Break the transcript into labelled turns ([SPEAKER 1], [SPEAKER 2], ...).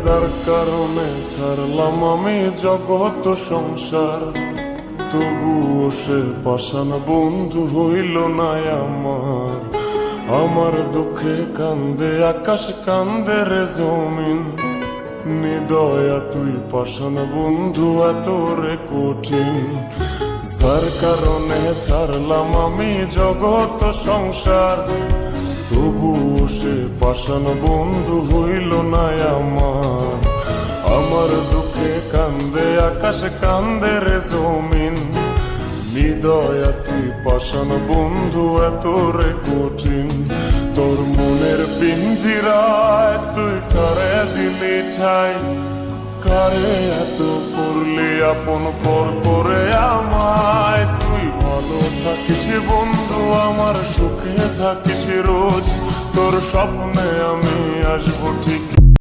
[SPEAKER 1] যার কারণে ছাড়লাম আমি জগৎ সংসার, তবুও সে পাষাণ বন্ধু হইল না আমার। আমার দুঃখে কান্দে আকাশ, কান্দে রে জমিন, নিদয়া তুই পাষাণ বন্ধু এত রে কঠিন। যার কারণে ছাড়লাম আমি জগৎ সংসার, তবুও সে পাষাণ বন্ধু হইল না আমার। আমার দুঃখে কান্দে আকাশ, কান্দে রে জমিন, নিদয়া তুই পাষাণ বন্ধু এত রে কঠিন। তোর মনের পিঞ্জিরায় তুই কারে দিলি ঠাই, কারে এত করলি আপন পর করে আমায়। তুই ভালো থাকিস বন্ধু আমার, সুখে থাকিস রোজ, তোর স্বপ্নে আমি আসবো ঠিক